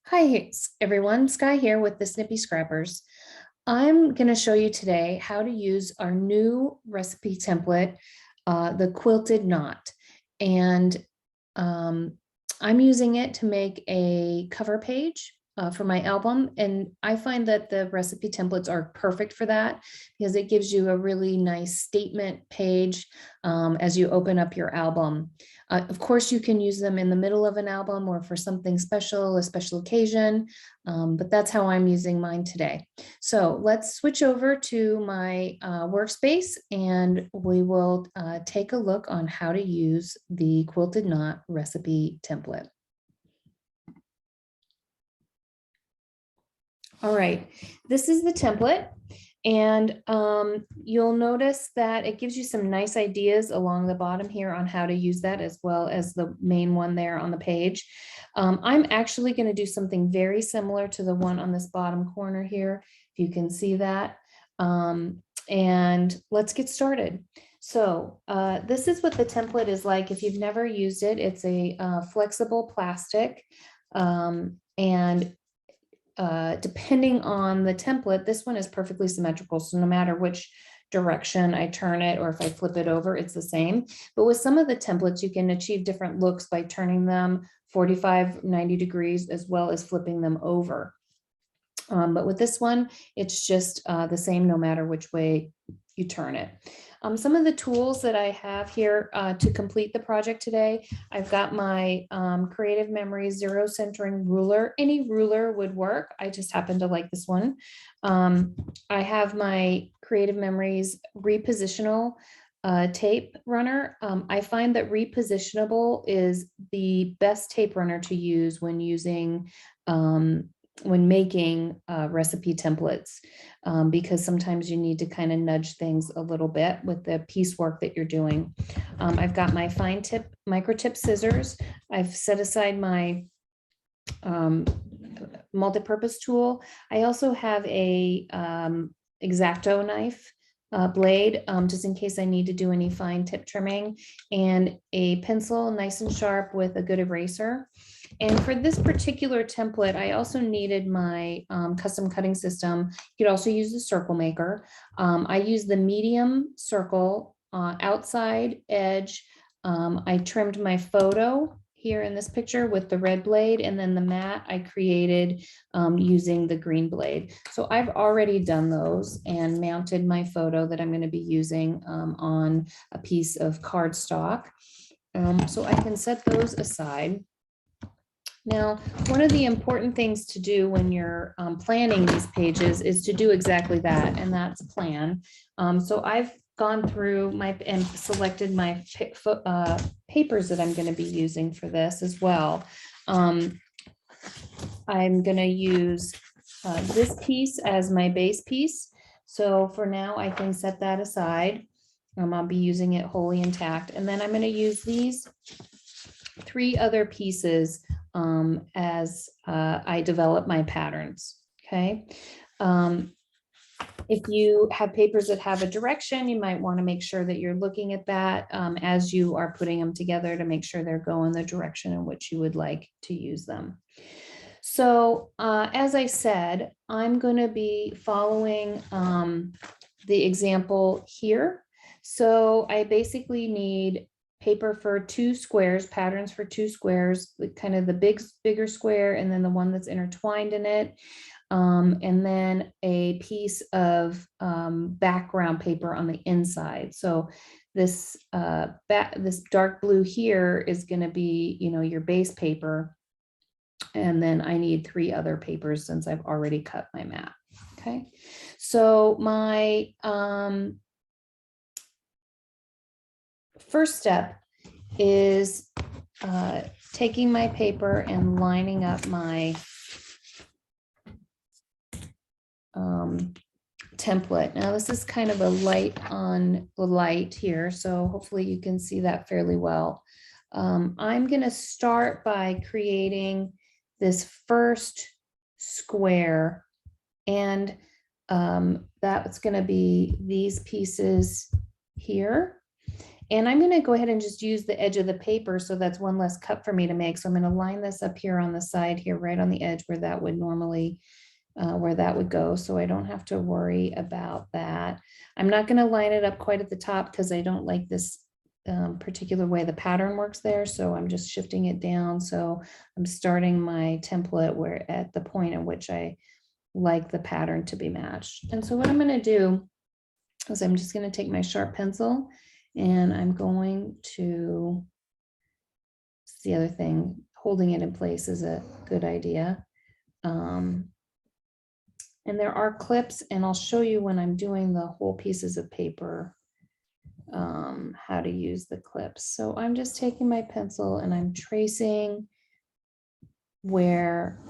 Hi, everyone. Skye here with the Snippy Scrappers. I'm going to show you today how to use our new recipe template, the Quilted Knot. And I'm using it to make a cover page for my album. And I find that the recipe templates are perfect for that because it gives you a really nice statement page as you open up your album. Of course, you can use them in the middle of an album or for something special, a special occasion, but that's how I'm using mine today. So let's switch over to my workspace and we will take a look on how to use the Quilted Knot recipe template. All right, this is the template. And you'll notice that it gives you some nice ideas along the bottom here on how to use that, as well as the main one there on the page. I'm actually going to do something very similar to the one on this bottom corner here, if you can see that. And let's get started. So this is what the template is like. If you've never used it, it's a flexible plastic. And depending on the template, this one is perfectly symmetrical. So no matter which direction I turn it or if I flip it over, it's the same. But with some of the templates, you can achieve different looks by turning them 45, 90 degrees, as well as flipping them over. But with this one, it's just the same no matter which way you turn it. Some of the tools that I have here to complete the project today, I've got my Creative Memories Zero Centering Ruler. Any ruler would work. I just happen to like this one. I have my Creative Memories Repositional tape runner. I find that repositionable is the best tape runner to use when using when making recipe templates, because sometimes you need to kind of nudge things a little bit with the piecework that you're doing. I've got my fine tip micro tip scissors. I've set aside my multi-purpose tool. I also have a X-Acto knife blade, just in case I need to do any fine tip trimming, and a pencil nice and sharp with a good eraser. And for this particular template, I also needed my custom cutting system. You could also use the circle maker. I use the medium circle outside edge. I trimmed my photo here in this picture with the red blade, and then the mat I created using the green blade. So I've already done those and mounted my photo that I'm going to be using on a piece of cardstock. So I can set those aside. Now, one of the important things to do when you're planning these pages is to do exactly that, and that's plan. So I've gone through my and selected my papers that I'm going to be using for this as well. I'm going to use this piece as my base piece. So for now, I can set that aside. I'll be using it wholly intact. And then I'm going to use these 3 other pieces as I develop my patterns. Okay. If you have papers that have a direction, you might want to make sure that you're looking at that as you are putting them together to make sure they're going the direction in which you would like to use them. So as I said, I'm going to be following the example here. So I basically need paper for 2 squares, patterns for 2 squares, kind of the bigger square, and then the one that's intertwined in it. And then a piece of background paper on the inside. So this this dark blue here is going to be, your base paper. And then I need 3 other papers since I've already cut my mat. Okay. So my first step is taking my paper and lining up my template. Now this is kind of a light on the light here, so hopefully you can see that fairly well. I'm going to start by creating this first square, and that's going to be these pieces here. And I'm gonna go ahead and just use the edge of the paper, so that's one less cut for me to make. So I'm gonna line this up here on the side here, right on the edge where that would normally, where that would go. So I don't have to worry about that. I'm not gonna line it up quite at the top because I don't like this particular way the pattern works there. So I'm just shifting it down. So I'm starting my template where at the point at which I like the pattern to be matched. And so what I'm gonna do is I'm just gonna take my sharp pencil and I'm going to, it's the other thing, holding it in place is a good idea. And there are clips, and I'll show you when I'm doing the whole pieces of paper how to use the clips. So I'm just taking my pencil and I'm tracing where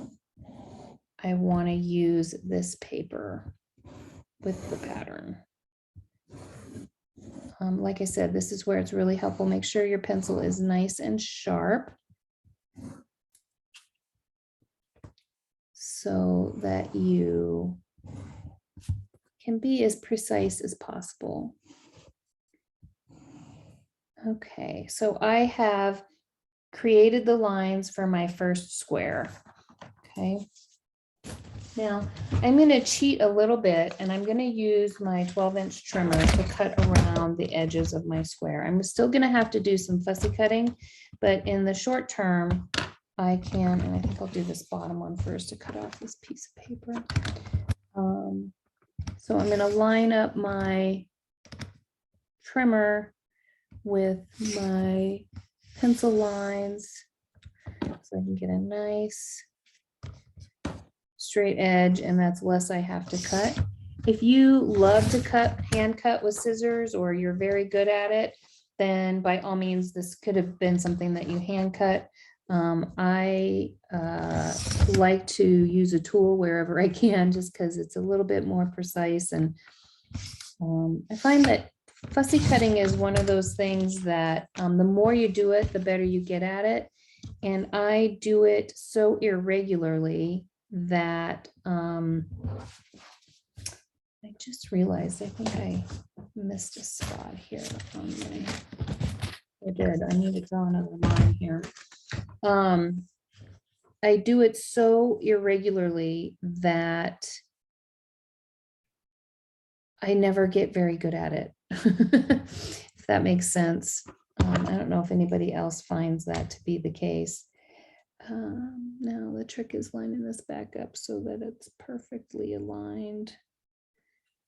I want to use this paper with the pattern. Like I said, this is where it's really helpful. Make sure your pencil is nice and sharp so that you can be as precise as possible. Okay, so I have created the lines for my first square. Okay. Now I'm going to cheat a little bit and I'm going to use my 12-inch trimmer to cut around the edges of my square. I'm still going to have to do some fussy cutting, but in the short term, I can, and I think I'll do this bottom one first to cut off this piece of paper. So I'm going to line up my trimmer with my pencil lines so I can get a nice straight edge, and that's less I have to cut. If you love to hand cut with scissors, or you're very good at it, then by all means, this could have been something that you hand cut. I like to use a tool wherever I can, just because it's a little bit more precise. And I find that fussy cutting is one of those things that the more you do it, the better you get at it. And I do it so irregularly that I just realized I think I missed a spot here on my, I did, I need to draw another line here. I do it so irregularly that I never get very good at it, if that makes sense. I don't know if anybody else finds that to be the case. Now the trick is lining this back up so that it's perfectly aligned.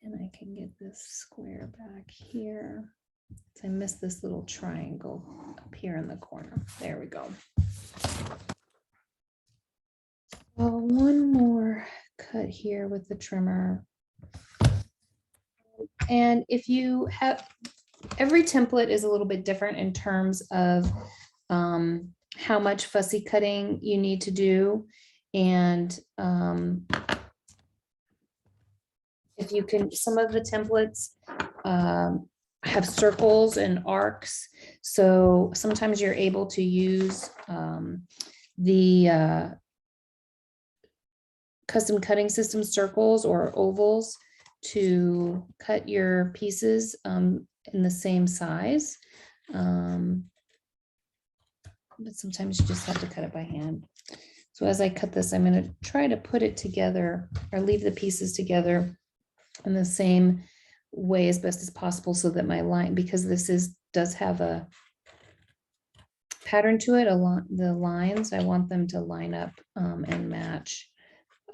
And I can get this square back here. So I missed this little triangle up here in the corner. There we go. Well, one more cut here with the trimmer. And if you have, every template is a little bit different in terms of how much fussy cutting you need to do. And if you can, some of the templates have circles and arcs. So sometimes you're able to use the custom cutting system circles or ovals to cut your pieces in the same size. But sometimes you just have to cut it by hand. So as I cut this, I'm going to try to put it together or leave the pieces together in the same way as best as possible, so that my line, because this does have a pattern to it, the lines, I want them to line up and match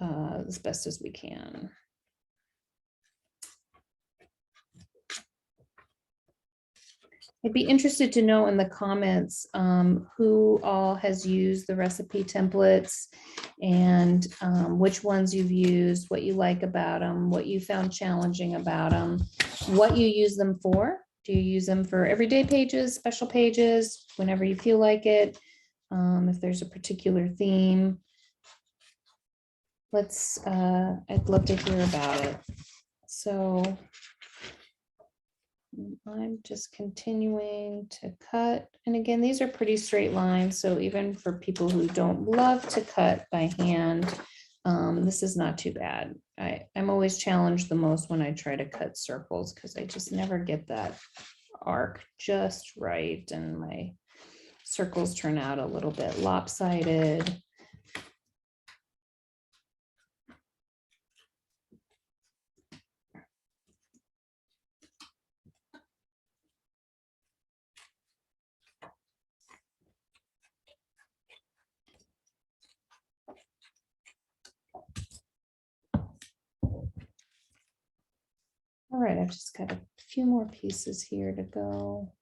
as best as we can. I'd be interested to know in the comments who all has used the recipe templates, and which ones you've used, what you like about them, what you found challenging about them, what you use them for. Do you use them for everyday pages, special pages, whenever you feel like it? If there's a particular theme, I'd love to hear about it. So I'm just continuing to cut. And again, these are pretty straight lines. So even for people who don't love to cut by hand, this is not too bad. I'm always challenged the most when I try to cut circles, because I just never get that arc just right, and my circles turn out a little bit lopsided. All right, I've just got a few more pieces here to go.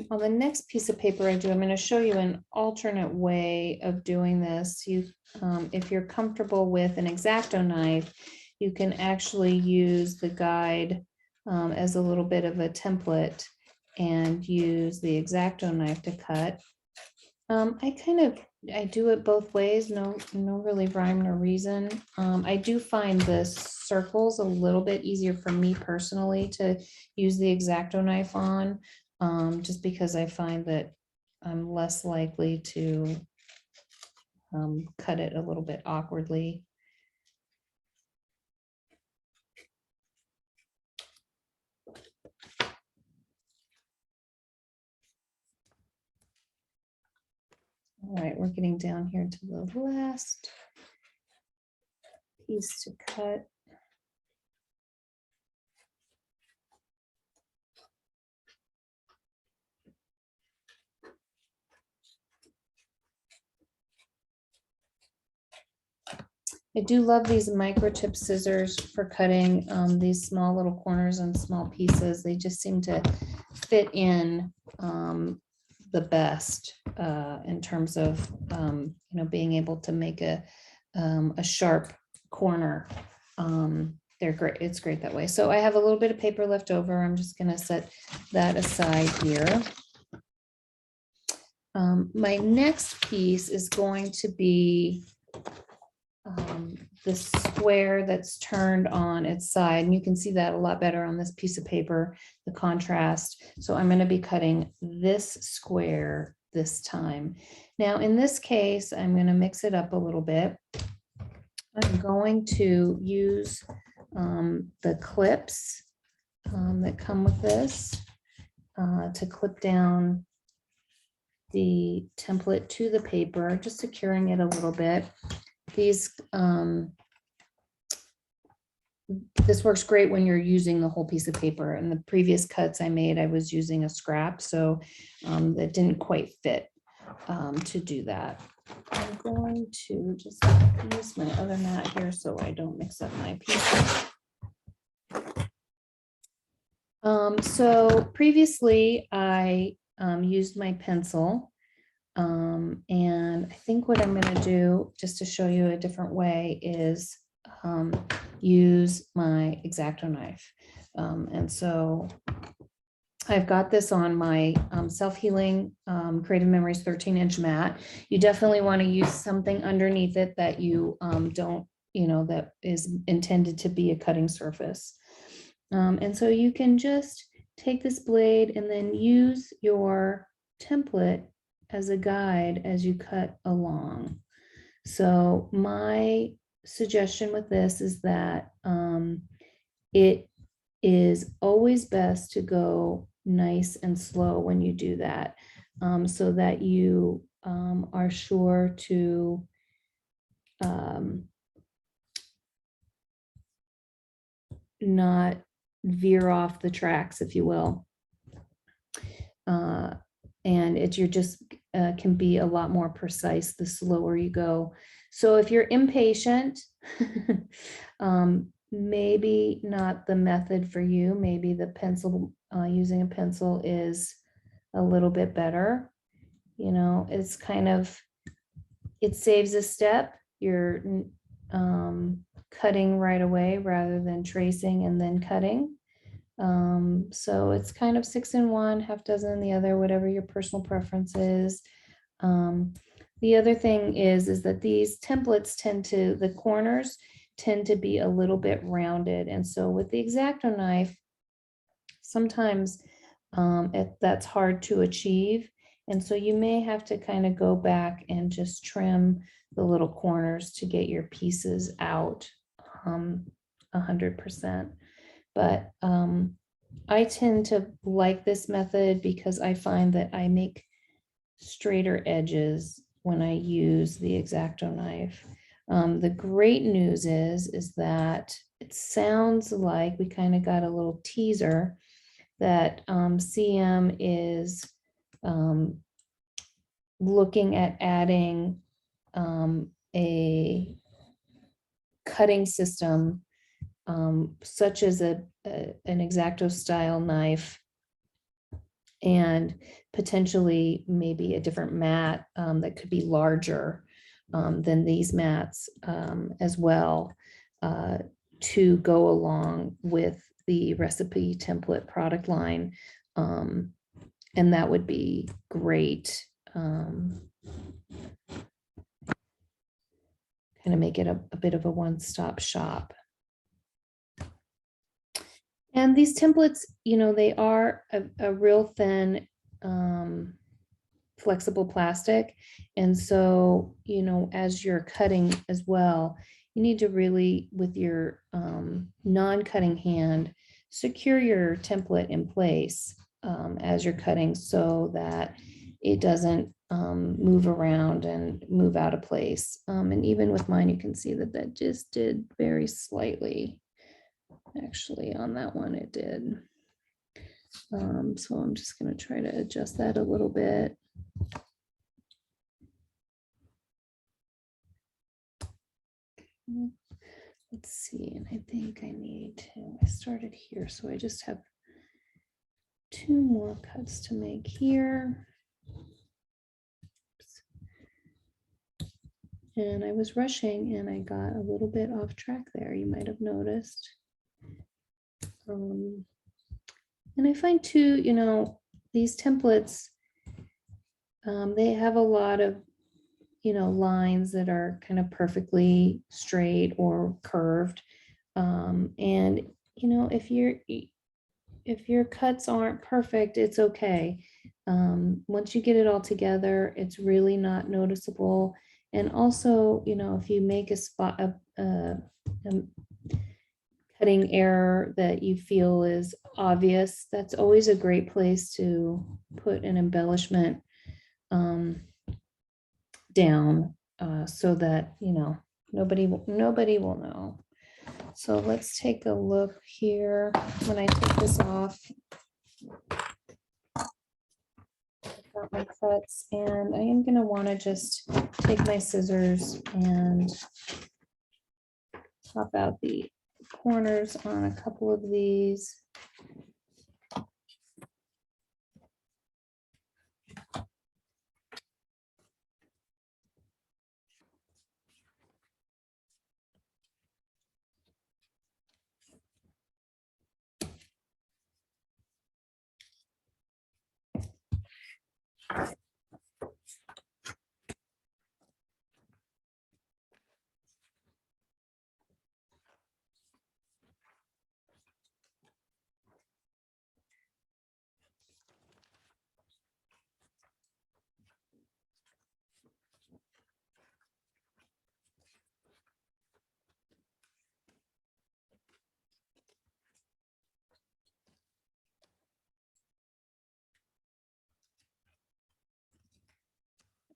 On the next piece of paper I do, I'm going to show you an alternate way of doing this. If you're comfortable with an X-Acto knife, you can actually use the guide as a little bit of a template and use the X-Acto knife to cut. I do it both ways, no really rhyme or reason. I do find the circles a little bit easier for me personally to use the X-Acto knife on, just because I find that I'm less likely to cut it a little bit awkwardly. All right, we're getting down here to the last piece to cut. I do love these microtip scissors for cutting these small little corners and small pieces. They just seem to fit in the best in terms of being able to make a sharp corner. They're great. It's great that way. So I have a little bit of paper left over. I'm just going to set that aside here. My next piece is going to be the square that's turned on its side, and you can see that a lot better on this piece of paper, the contrast. So I'm going to be cutting this square this time. Now in this case, I'm going to mix it up a little bit. I'm going to use the clips that come with this to clip down the template to the paper, just securing it a little bit. These this works great when you're using the whole piece of paper. And the previous cuts I made, I was using a scrap, so that didn't quite fit to do that. I'm going to just use my other mat here so I don't mix up my pieces. So previously I used my pencil. And I think what I'm going to do, just to show you a different way, is use my X-Acto knife. And so I've got this on my self-healing Creative Memories 13-inch mat. You definitely want to use something underneath it that you don't, that is intended to be a cutting surface. And so you can just take this blade and then use your template as a guide as you cut along. So my suggestion with this is that it is always best to go nice and slow when you do that, so that you are sure to not veer off the tracks, if you will. And you're just can be a lot more precise the slower you go. So if you're impatient, maybe not the method for you. Maybe the pencil, using a pencil is a little bit better. It's kind of, it saves a step. You're cutting right away rather than tracing and then cutting. So it's kind of 6 in one, half dozen in the other, whatever your personal preference is. The other thing is that these templates the corners tend to be a little bit rounded. And so with the X-Acto knife, sometimes that's hard to achieve. And so you may have to kind of go back and just trim the little corners to get your pieces out 100%. But I tend to like this method because I find that I make straighter edges when I use the X-Acto knife. The great news is that it sounds like we kind of got a little teaser that CM is looking at adding a cutting system such as an X-Acto style knife, and potentially maybe a different mat that could be larger than these mats as well, to go along with the recipe template product line. And that would be great. Kind of make it a bit of a one-stop shop. And these templates, you know, they are a real thin, flexible plastic. And so, you know, as you're cutting as well, you need to really, with your non-cutting hand, secure your template in place as you're cutting so that it doesn't move around and move out of place. And even with mine, you can see that that just did very slightly. Actually, on that one, it did. So I'm just going to try to adjust that a little bit. Let's see, and I think I started here, so I just have 2 more cuts to make here. Oops. And I was rushing and I got a little bit off track there, you might have noticed. And I find too, you know, these templates, they have a lot of, you know, lines that are kind of perfectly straight or curved. And, you know, if your cuts aren't perfect, it's okay. Once you get it all together, it's really not noticeable. And also, you know, if you make a spot, a cutting error that you feel is obvious, that's always a great place to put an embellishment down so that, you know, nobody will know. So let's take a look here. When I take this off, I've got my cuts, and I am going to want to just take my scissors and pop out the corners on a couple of these.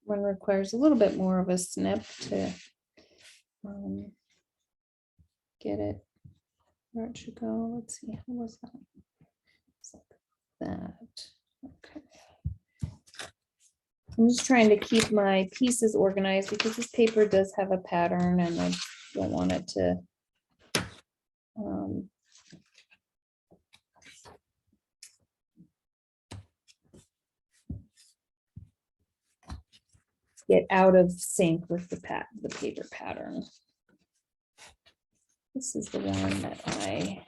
One requires a little bit more of a snip to get it where it should go. Let's see, how was that? It's like that. Okay. I'm just trying to keep my pieces organized because this paper does have a pattern and I don't want it to get out of sync with the paper pattern. This is the one that I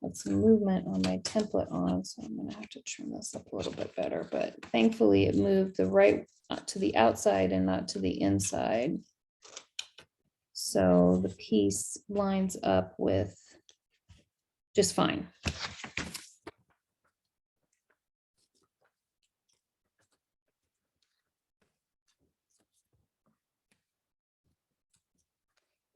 have some movement on my template on, so I'm gonna have to trim this up a little bit better, but thankfully it moved the right to the outside and not to the inside. So the piece lines up with just fine.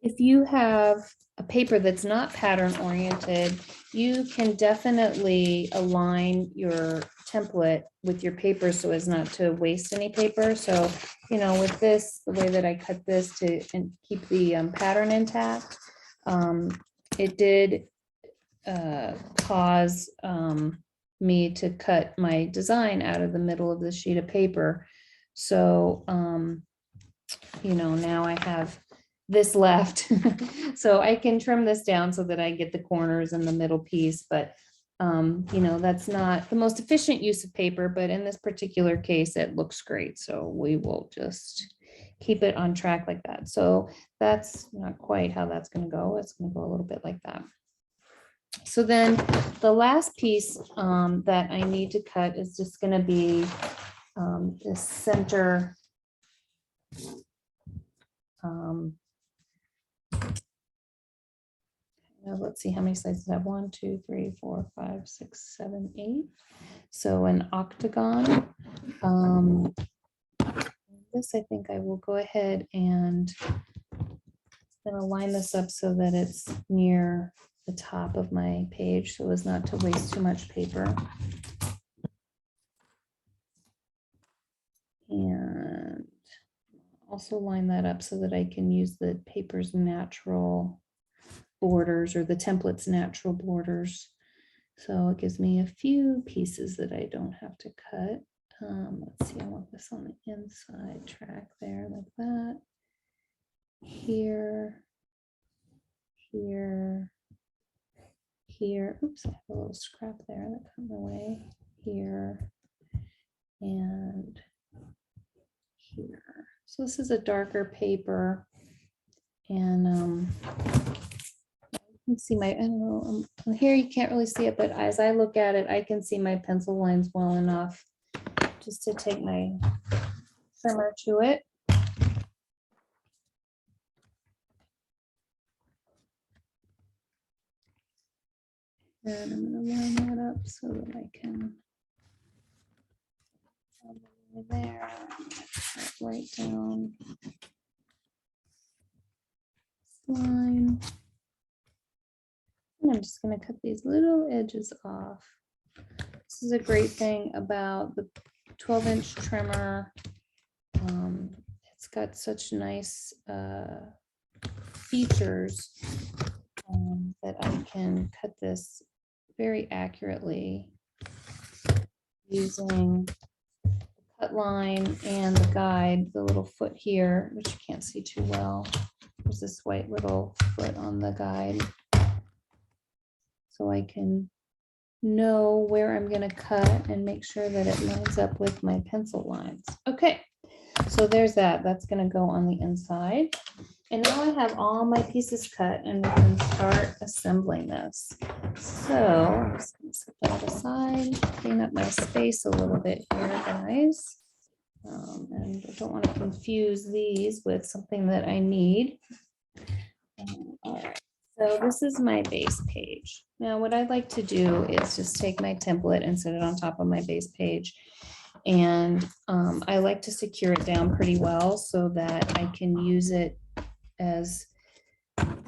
If you have a paper that's not pattern oriented, you can definitely align your template with your paper so as not to waste any paper. So, you know, with this, the way that I cut this to keep the pattern intact, it did cause me to cut my design out of the middle of the sheet of paper. So, you know, now I have this left. So I can trim this down so that I get the corners and the middle piece, but you know, that's not the most efficient use of paper, but in this particular case, it looks great. So we will just keep it on track like that. So that's not quite how that's going to go. It's going to go a little bit like that. So then the last piece that I need to cut is just going to be the center let's see how many sides I have. 1, 2, 3, 4, 5, 6, 7, 8. So an octagon. This I think I will go ahead and I'm going to line this up so that it's near the top of my page so as not to waste too much paper. And also line that up so that I can use the paper's natural borders or the template's natural borders. So it gives me a few pieces that I don't have to cut. Let's see, I want this on the inside track there like that. Here, here, here. Oops, I have a little scrap there that got in the way. Here and here. So this is a darker paper, and you can see my, I don't know, here you can't really see it, but as I look at it, I can see my pencil lines well enough just to take my trimmer to it. And I'm going to line that up so that I can there, right down line. And I'm just going to cut these little edges off. This is a great thing about the 12-inch trimmer. It's got such nice features that I can cut this very accurately using the cut line and the guide, the little foot here, which you can't see too well. There's this white little foot on the guide. So I can know where I'm going to cut and make sure that it lines up with my pencil lines. Okay, so there's that. That's going to go on the inside. And now I have all my pieces cut and we can start assembling this. So I'm just going to set that aside, clean up my space a little bit here, guys. And I don't want to confuse these with something that I need. All right. So this is my base page. Now what I'd like to do is just take my template and set it on top of my base page. And I like to secure it down pretty well so that I can use it as kind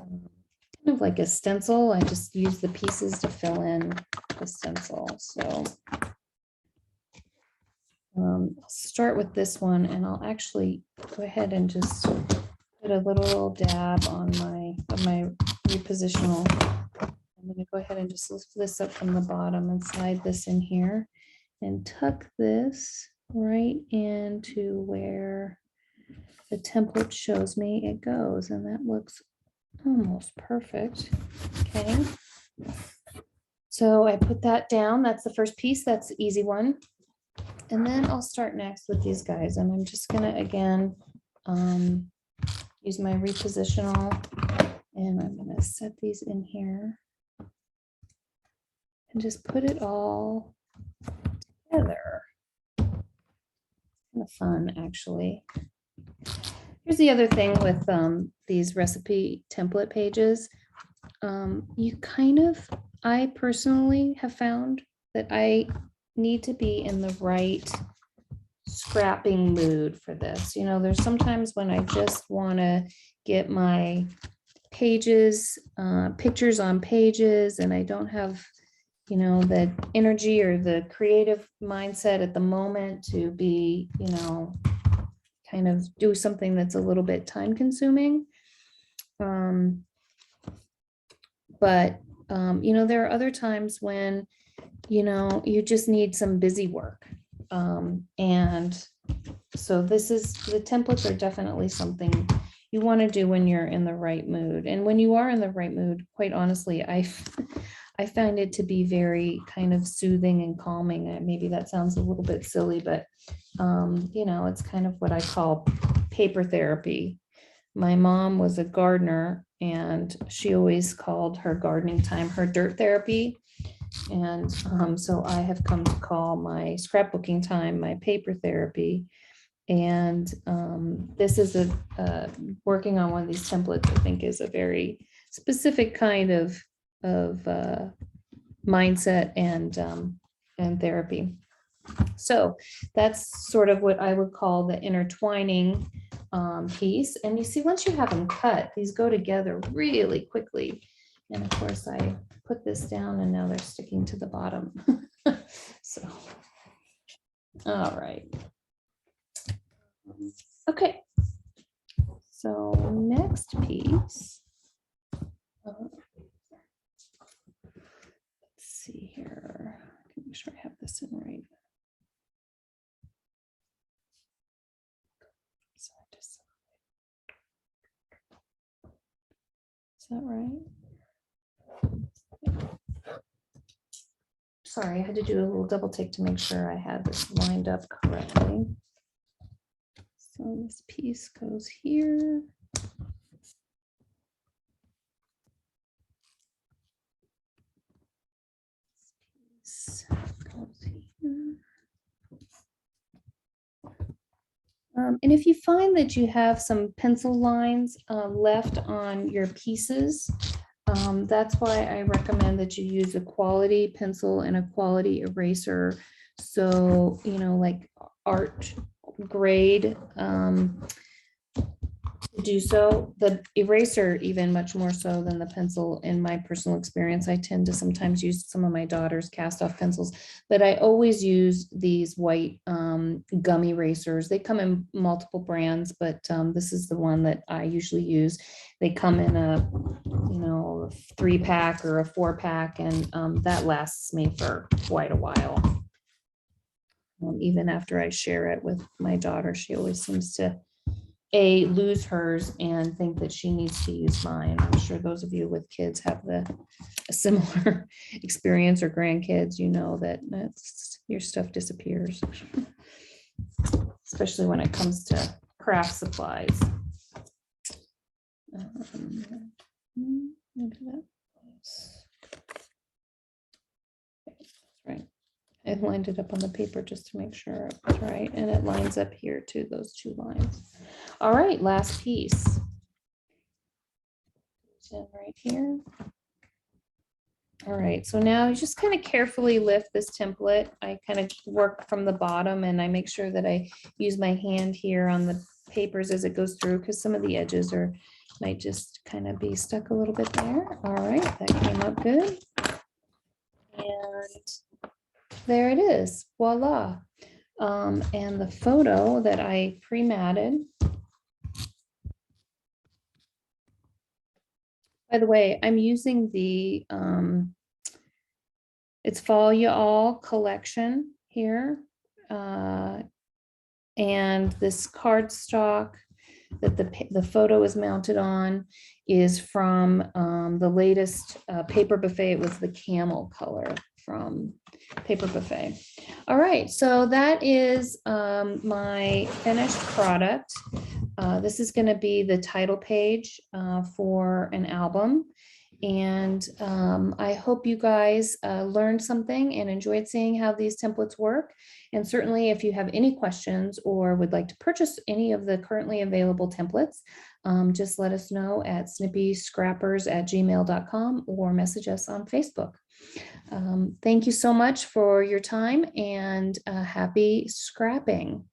of like a stencil. I just use the pieces to fill in the stencil. So I'll start with this one and I'll actually go ahead and just put a little dab on my repositional. I'm going to go ahead and just lift this up from the bottom and slide this in here and tuck this right into where the template shows me it goes, and that looks almost perfect. Okay, so I put that down. That's the first piece. That's the easy one. And then I'll start next with these guys, and I'm just gonna again use my repositional, and I'm gonna set these in here. and just put it all together. Kind of fun, actually. Here's the other thing with these recipe template pages. I personally have found that I need to be in the right scrapping mood for this. You know, there's sometimes when I just want to get my pages, pictures on pages, and I don't have, you know, the energy or the creative mindset at the moment to be, you know, kind of do something that's a little bit time consuming. You know, there are other times when, you know, you just need some busy work. And so the templates are definitely something you want to do when you're in the right mood. And when you are in the right mood, quite honestly, I find it to be very kind of soothing and calming. Maybe that sounds a little bit silly, but you know, it's kind of what I call paper therapy. My mom was a gardener, and she always called her gardening time her dirt therapy. And so I have come to call my scrapbooking time my paper therapy. And this is working on one of these templates, I think, is a very specific kind of mindset and therapy. So that's sort of what I would call the intertwining piece. And you see, once you have them cut, these go together really quickly. And of course, I put this down and now they're sticking to the bottom. So, all right. Okay. So next piece. Let's see here. Make sure I have this in right. Is that right? Sorry, I had to do a little double take to make sure I had this lined up correctly. So this piece goes here. This piece goes here. And if you find that you have some pencil lines left on your pieces, that's why I recommend that you use a quality pencil and a quality eraser. So, you know, like art grade to do so. The eraser, even much more so than the pencil, in my personal experience. I tend to sometimes use some of my daughter's cast off pencils, but I always use these white gum erasers. They come in multiple brands, but this is the one that I usually use. They come in a, you know, a 3-pack or a 4-pack, and that lasts me for quite a while. Even after I share it with my daughter, she always seems to lose hers and think that she needs to use mine. I'm sure those of you with kids have a similar experience, or grandkids, you know that your stuff disappears, especially when it comes to craft supplies. Right. I lined it up on the paper just to make sure it was right, and it lines up here too, those 2 lines. All right, last piece. Right here. All right, so now you just kind of carefully lift this template. I kind of work from the bottom, and I make sure that I use my hand here on the papers as it goes through, because some of the edges might just kind of be stuck a little bit there. All right, that came up good. And there it is, voila. And the photo that I pre-matted. By the way, I'm using the it's Fall Ya All collection here. And this cardstock that the photo is mounted on is from the latest Paper Buffet. It was the camel color from Paper Buffet. All right, so that is my finished product. This is going to be the title page for an album. And I hope you guys learned something and enjoyed seeing how these templates work. And certainly if you have any questions or would like to purchase any of the currently available templates, just let us know at snippyscrappers@gmail.com or message us on Facebook. Thank you so much for your time, and happy scrapping.